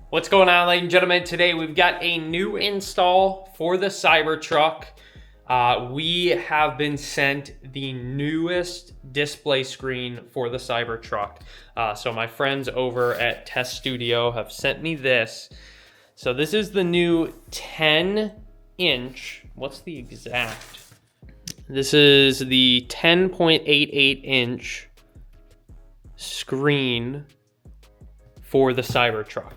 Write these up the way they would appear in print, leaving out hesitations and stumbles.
What's going on, ladies and gentlemen? Today we've got a new install for the Cybertruck. We have been sent the newest display screen for the Cybertruck. So my friends over at TES Studio have sent me this. So this is the new 10-inch. What's the exact? This is the 10.88-inch screen for the Cybertruck.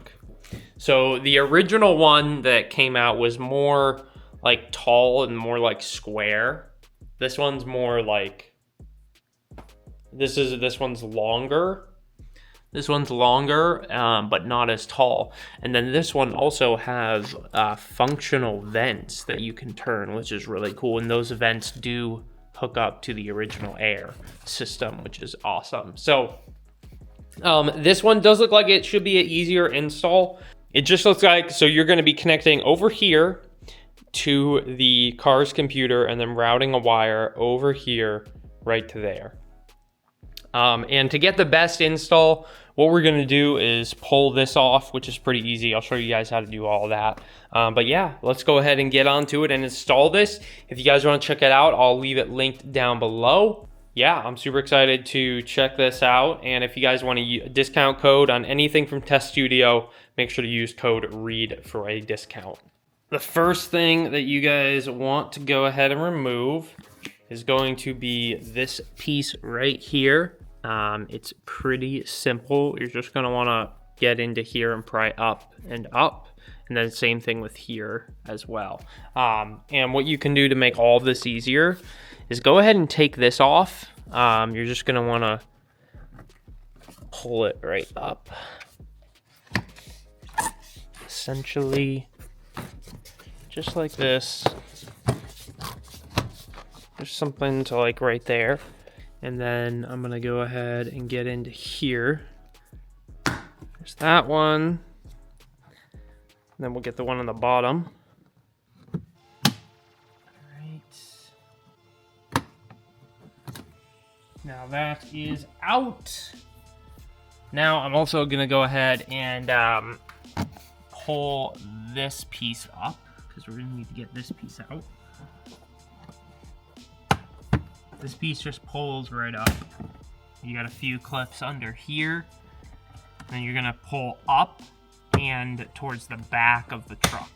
So the original one that came out was more like tall and more like square. This one's more like, this one's longer. This one's longer, but not as tall. And then this one also has functional vents that you can turn, which is really cool. And those vents do hook up to the original air system, which is awesome. So this one does look like it should be an easier install. It just looks like, so you're going to be connecting over here to the car's computer and then routing a wire over here right to there. And to get the best install, what we're going to do is pull this off, which is pretty easy. I'll show you guys how to do all that. But yeah, let's go ahead and get onto it and install this. If you guys want to check it out, I'll leave it linked down below. Yeah, I'm super excited to check this out. And if you guys want a discount code on anything from TES Studio, make sure to use code REID for a discount. The first thing that you guys want to go ahead and remove is going to be this piece right here. It's pretty simple. You're just going to want to get into here and pry up and up. And then same thing with here as well. And what you can do to make all of this easier is go ahead and take this off. You're just going to want to pull it right up. Essentially, just like this. There's something to like right there. And then I'm going to go ahead and get into here. There's that one. And then we'll get the one on the bottom. Now that is out. Now I'm also gonna go ahead and pull this piece up because we're gonna need to get this piece out. This piece just pulls right up. You got a few clips under here. Then you're gonna pull up and towards the back of the truck.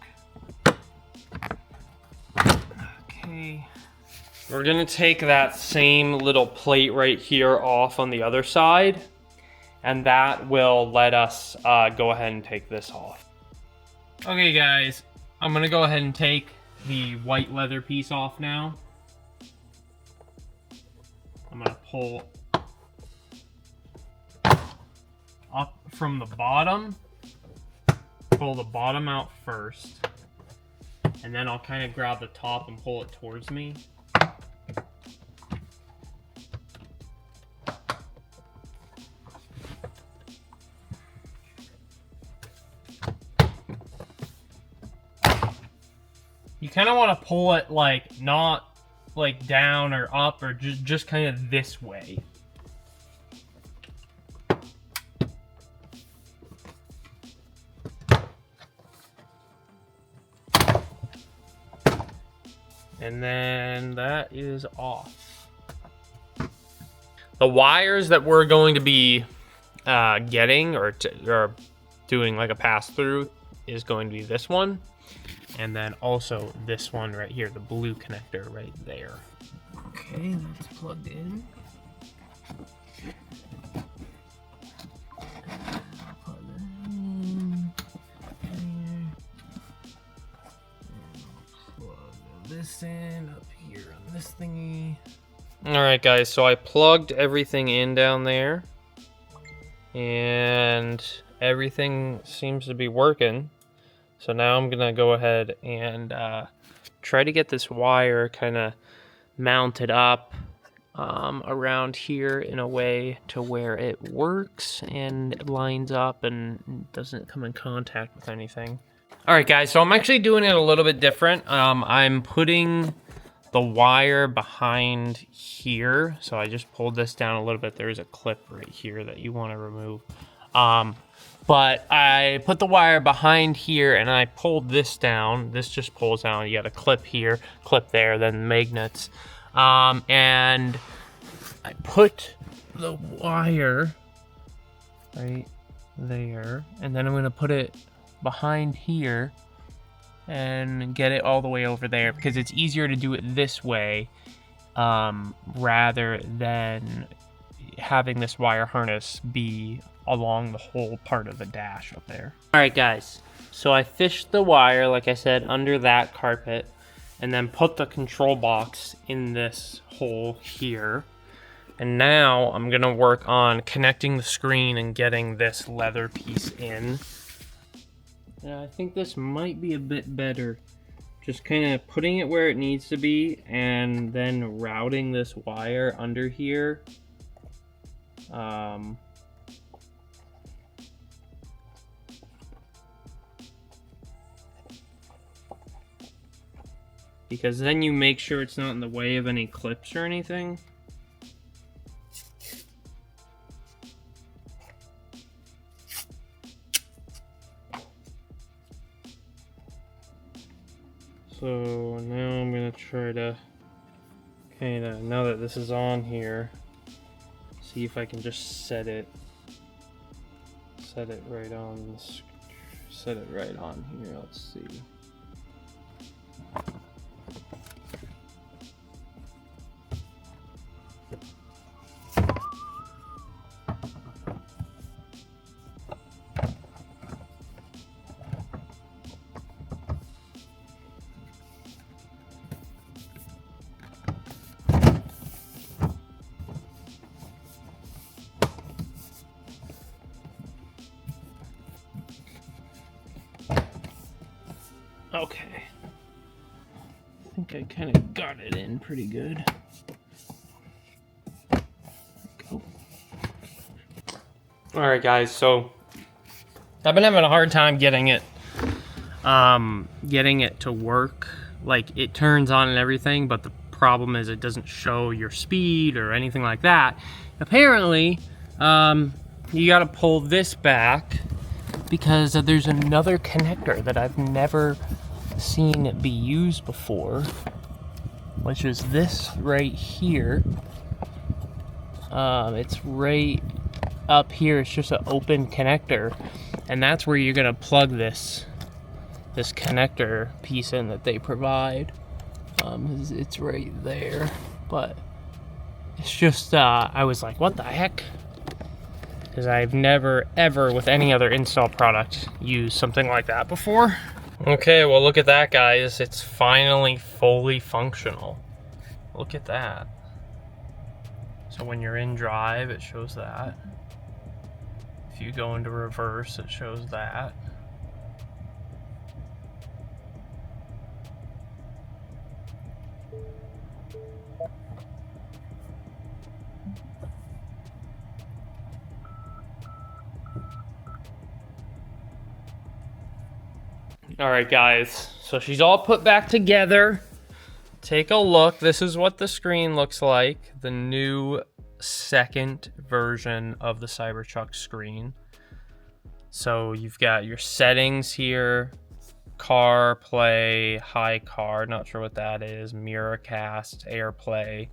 Okay. We're gonna take that same little plate right here off on the other side, and that will let us go ahead and take this off. Okay guys, I'm gonna go ahead and take the white leather piece off now. I'm gonna pull up from the bottom, pull the bottom out first, and then I'll kind of grab the top and pull it towards me. You kind of want to pull it like not like down or up or just kind of this way. And then that is off. The wires that we're going to be getting or doing like a pass through is going to be this one. And then also this one right here, the blue connector right there. Okay, that's plugged in. Plug that in. Plug this in up here on this thingy. All right, guys, so I plugged everything in down there. And everything seems to be working. So now I'm gonna go ahead and try to get this wire kind of mounted up around here in a way to where it works and lines up and doesn't come in contact with anything. All right, guys, so I'm actually doing it a little bit different. I'm putting the wire behind here. So I just pulled this down a little bit. There's a clip right here that you want to remove. But I put the wire behind here and I pulled this down. This just pulls down. You got a clip here, clip there, then magnets. And I put the wire right there, and then I'm gonna put it behind here and get it all the way over there because it's easier to do it this way rather than having this wire harness be along the whole part of the dash up there. All right, guys, so I fished the wire, like I said, under that carpet, and then put the control box in this hole here. And now I'm gonna work on connecting the screen and getting this leather piece in. Yeah, I think this might be a bit better. Just kind of putting it where it needs to be and then routing this wire under here. Because then you make sure it's not in the way of any clips or anything. So now I'm gonna try to kind of, now that this is on here, see if I can just set it right on this, set it right on here. Let's see. Okay, I think I kind of got it in pretty good. Go. All right, guys, so I've been having a hard time getting it to work. Like, it turns on and everything, but the problem is it doesn't show your speed or anything like that. Apparently, you got to pull this back because there's another connector that I've never seen it be used before, which is this right here. It's right up here. It's just an open connector, and that's where you're gonna plug this connector piece in that they provide. It's right there, but it's just I was like, what the heck? Because I've never ever with any other install product used something like that before. Okay, well, look at that, guys. It's finally fully functional. Look at that. So when you're in drive, it shows that. If you go into reverse, it shows that. All right, guys, so she's all put back together. Take a look. This is what the screen looks like. The new second version of the Cybertruck screen. So you've got your settings here, car play, high car, not sure what that is, Miracast, AirPlay.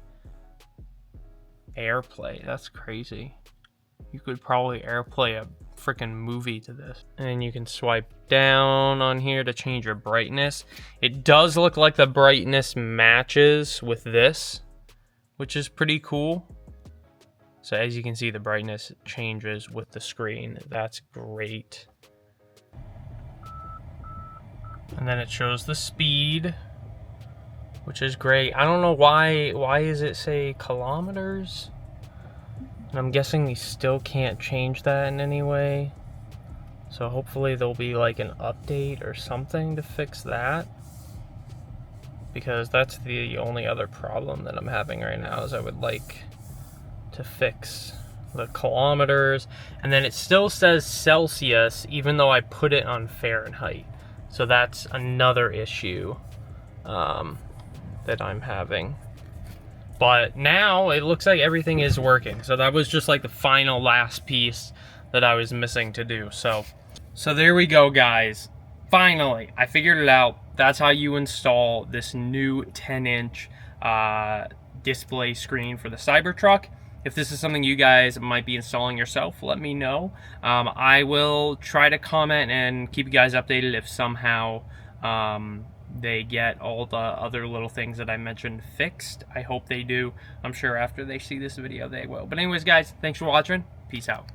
AirPlay, that's crazy. You could probably AirPlay a freaking movie to this. And you can swipe down on here to change your brightness. It does look like the brightness matches with this, which is pretty cool. So as you can see, the brightness changes with the screen. That's great. And then it shows the speed, which is great. I don't know why does it say kilometers? And I'm guessing we still can't change that in any way. So hopefully there'll be like an update or something to fix that. Because that's the only other problem that I'm having right now, is I would like to fix the kilometers. And then it still says Celsius even though I put it on Fahrenheit. So that's another issue that I'm having. But now it looks like everything is working. So that was just like the final last piece that I was missing to do. So there we go, guys. Finally, I figured it out. That's how you install this new 10-inch display screen for the Cybertruck. If this is something you guys might be installing yourself, let me know. I will try to comment and keep you guys updated if somehow they get all the other little things that I mentioned fixed. I hope they do. I'm sure after they see this video they will. But anyways, guys, thanks for watching. Peace out.